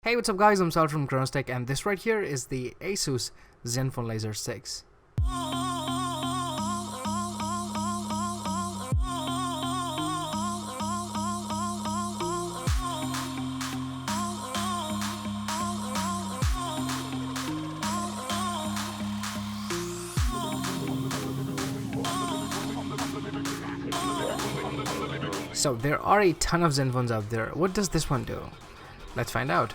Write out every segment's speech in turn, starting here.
Hey, what's up guys, I'm Sal from Tech, and this right here is the ASUS Zenfone Laser 6. So there are a ton of Zenfones out there. What does this one do? Let's find out.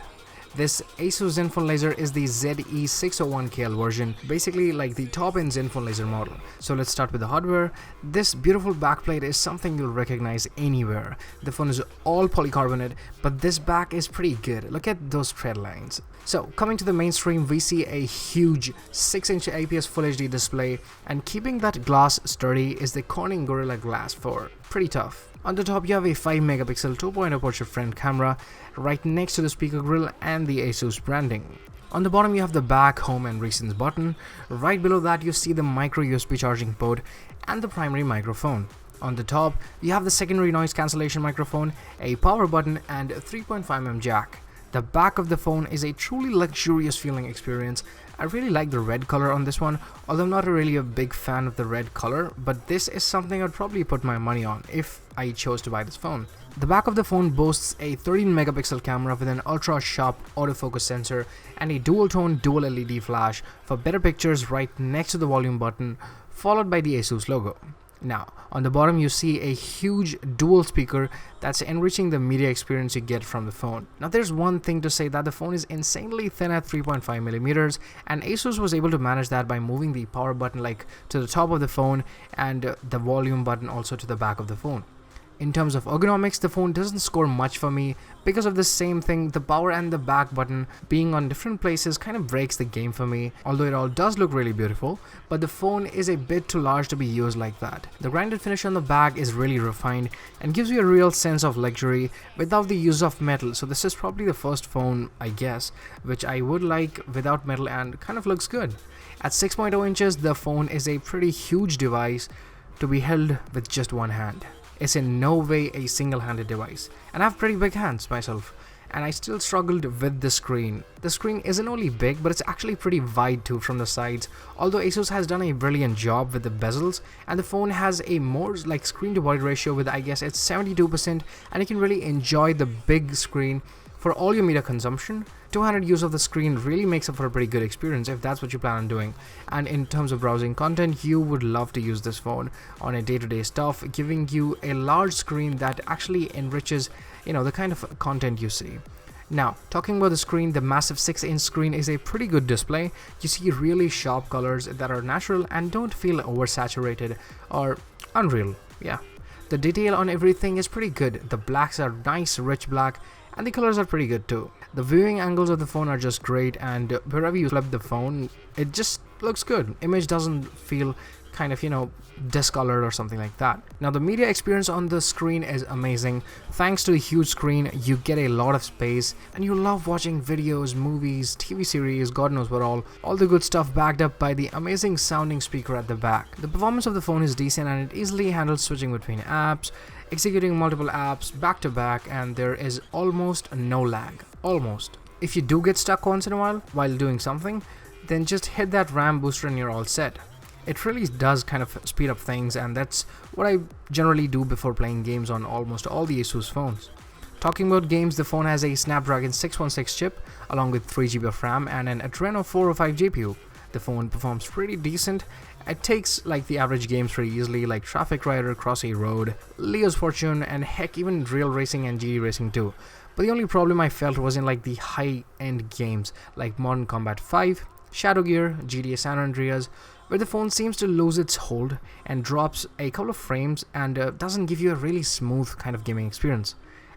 This ASUS Zenfone laser is the ZE601KL version, basically like the top-end Zenfone laser model. So let's start with the hardware. This beautiful backplate is something you'll recognize anywhere. The phone is all polycarbonate, but this back is pretty good. Look at those tread lines. So coming to the mainstream, we see a huge 6-inch IPS Full HD display, and keeping that glass sturdy is the Corning Gorilla Glass 4. Pretty tough. On the top you have a 5-megapixel 2.0 portrait front camera right next to the speaker grill and the ASUS branding. On the bottom you have the back, home and recents button. Right below that you see the micro USB charging port and the primary microphone. On the top you have the secondary noise cancellation microphone, a power button and a 3.5mm jack. The back of the phone is a truly luxurious feeling experience. I really like the red color on this one, although I'm not really a big fan of the red color, but this is something I'd probably put my money on if I chose to buy this phone. The back of the phone boasts a 13-megapixel camera with an ultra-sharp autofocus sensor and a dual-tone dual LED flash for better pictures right next to the volume button, followed by the ASUS logo. Now, on the bottom you see a huge dual speaker that's enriching the media experience you get from the phone. Now there's one thing to say, that the phone is insanely thin at 3.5mm, and ASUS was able to manage that by moving the power button like to the top of the phone and the volume button also to the back of the phone. In terms of ergonomics, the phone doesn't score much for me because of the same thing. The power and the back button being on different places kind of breaks the game for me, although it all does look really beautiful, but the phone is a bit too large to be used like that. The grinded finish on the back is really refined and gives you a real sense of luxury without the use of metal, so this is probably the first phone, I guess, which I would like without metal and kind of looks good. At 6.0 inches, the phone is a pretty huge device to be held with just one hand. It's in no way a single-handed device, and I have pretty big hands myself, and I still struggled with the screen. The screen isn't only big, but it's actually pretty wide too from the sides, although ASUS has done a brilliant job with the bezels, and the phone has a more like screen to body ratio with, I guess it's 72%, and you can really enjoy the big screen for all your media consumption. 200 use of the screen really makes up for a pretty good experience if that's what you plan on doing. And in terms of browsing content, you would love to use this phone on a day-to-day stuff, giving you a large screen that actually enriches, the kind of content you see. Now, talking about the screen, the massive 6-inch screen is a pretty good display. You see really sharp colors that are natural and don't feel oversaturated or unreal. Yeah, the detail on everything is pretty good. The blacks are nice, rich black, and the colors are pretty good too. The viewing angles of the phone are just great, and wherever you flip the phone, it just looks good. Image doesn't feel kind of, discolored or something like that. Now the media experience on the screen is amazing. Thanks to the huge screen, you get a lot of space, and you love watching videos, movies, TV series, God knows what all the good stuff, backed up by the amazing sounding speaker at the back. The performance of the phone is decent, and it easily handles switching between apps, executing multiple apps back to back, and there is almost no lag. Almost. If you do get stuck once in a while doing something, then just hit that RAM booster and you're all set. It really does kind of speed up things, and that's what I generally do before playing games on almost all the ASUS phones. Talking about games, the phone has a Snapdragon 616 chip along with 3GB of RAM and an Adreno 405 GPU. The phone performs pretty decent. It takes like the average games pretty easily, like Traffic Rider, Cross a Road, Leo's Fortune, and heck, even Real Racing and GD Racing too. But the only problem I felt was in like the high-end games like Modern Combat 5, Shadow Gear, GTA San Andreas, where the phone seems to lose its hold and drops a couple of frames and doesn't give you a really smooth kind of gaming experience.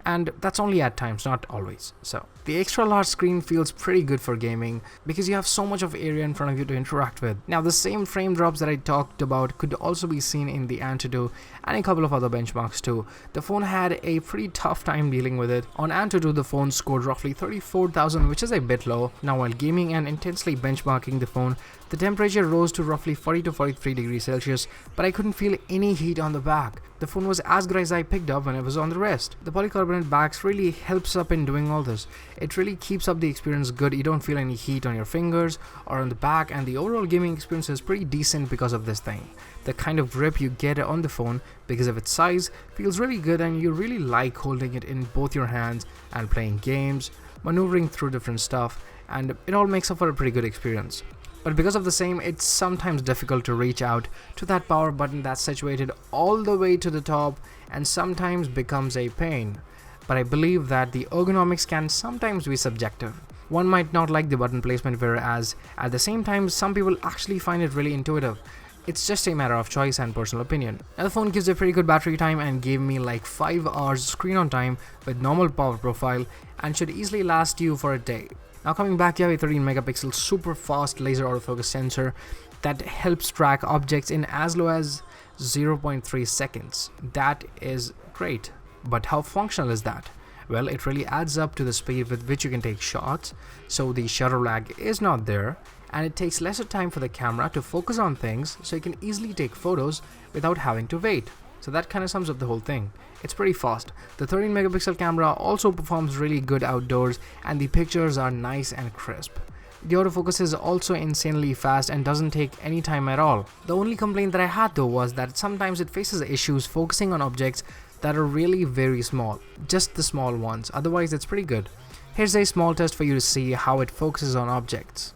And that's only at times, not always. So the extra large screen feels pretty good for gaming because you have so much of area in front of you to interact with. Now the same frame drops that I talked about could also be seen in the Antutu and a couple of other benchmarks too. The phone had a pretty tough time dealing with it. On Antutu the phone scored roughly 34,000, which is a bit low. Now while gaming and intensely benchmarking the phone, the temperature rose to roughly 40 to 43 degrees Celsius, but I couldn't feel any heat on the back. The phone was as good as I picked up when I was on the rest. The polycarbonate polycarbonate backs really helps up in doing all this. It really keeps up the experience good. You don't feel any heat on your fingers or on the back, and the overall gaming experience is pretty decent because of this thing. The kind of grip you get on the phone because of its size feels really good, and you really like holding it in both your hands and playing games, maneuvering through different stuff, and it all makes up for a pretty good experience. But because of the same, it's sometimes difficult to reach out to that power button that's situated all the way to the top and sometimes becomes a pain. But I believe that the ergonomics can sometimes be subjective. One might not like the button placement, whereas at the same time some people actually find it really intuitive. It's just a matter of choice and personal opinion. Now the phone gives a pretty good battery time and gave me like 5 hours screen on time with normal power profile and should easily last you for a day. Now coming back, you have a 13 megapixel super fast laser autofocus sensor that helps track objects in as low as 0.3 seconds. That is great, but how functional is that? Well, it really adds up to the speed with which you can take shots, so the shutter lag is not there, and it takes lesser time for the camera to focus on things, so you can easily take photos without having to wait. So that kind of sums up the whole thing. It's pretty fast. The 13 megapixel camera also performs really good outdoors, and the pictures are nice and crisp. The autofocus is also insanely fast and doesn't take any time at all. The only complaint that I had though was that sometimes it faces issues focusing on objects that are really very small, just the small ones. Otherwise it's pretty good. Here's a small test for you to see how it focuses on objects.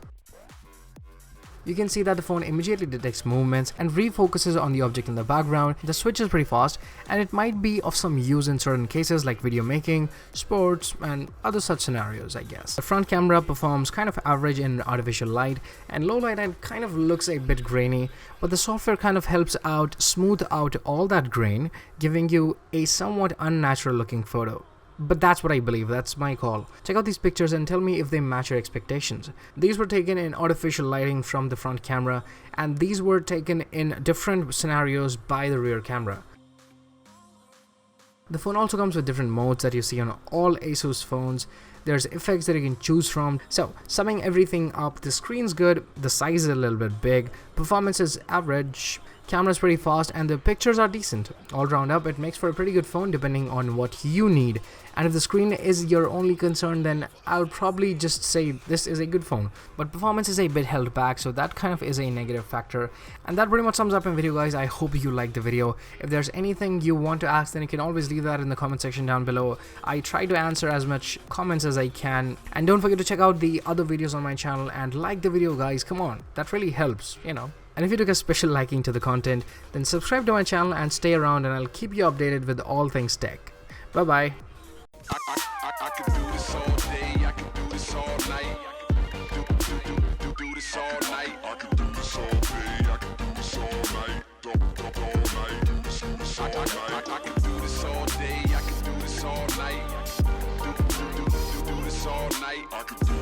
You can see that the phone immediately detects movements and refocuses on the object in the background. The switch is pretty fast, and it might be of some use in certain cases like video making, sports, and other such scenarios, I guess. The front camera performs kind of average in artificial light, and low light and kind of looks a bit grainy, but the software kind of helps out smooth out all that grain, giving you a somewhat unnatural looking photo. But that's what I believe, that's my call. Check out these pictures and tell me if they match your expectations. These were taken in artificial lighting from the front camera, and these were taken in different scenarios by the rear camera. The phone also comes with different modes that you see on all ASUS phones. There's effects that you can choose from. So summing everything up, the screen's good, the size is a little bit big, performance is average, camera's pretty fast, and the pictures are decent. All round up, it makes for a pretty good phone depending on what you need. And if the screen is your only concern, then I'll probably just say this is a good phone. But performance is a bit held back, so that kind of is a negative factor. And that pretty much sums up in video, guys. I hope you liked the video. If there's anything you want to ask, then you can always leave that in the comment section down below. I try to answer as much comments as I can. And don't forget to check out the other videos on my channel and like the video, guys. Come on, that really helps, you know. And if you took a special liking to the content, then subscribe to my channel and stay around, and I'll keep you updated with all things tech. Bye bye. I could do this all day, I could do this all night. Do this all night. I could do this all day, I could do this all night. All night. Do this all night. I could do this all day, I could do this all night. Do this all night. I could do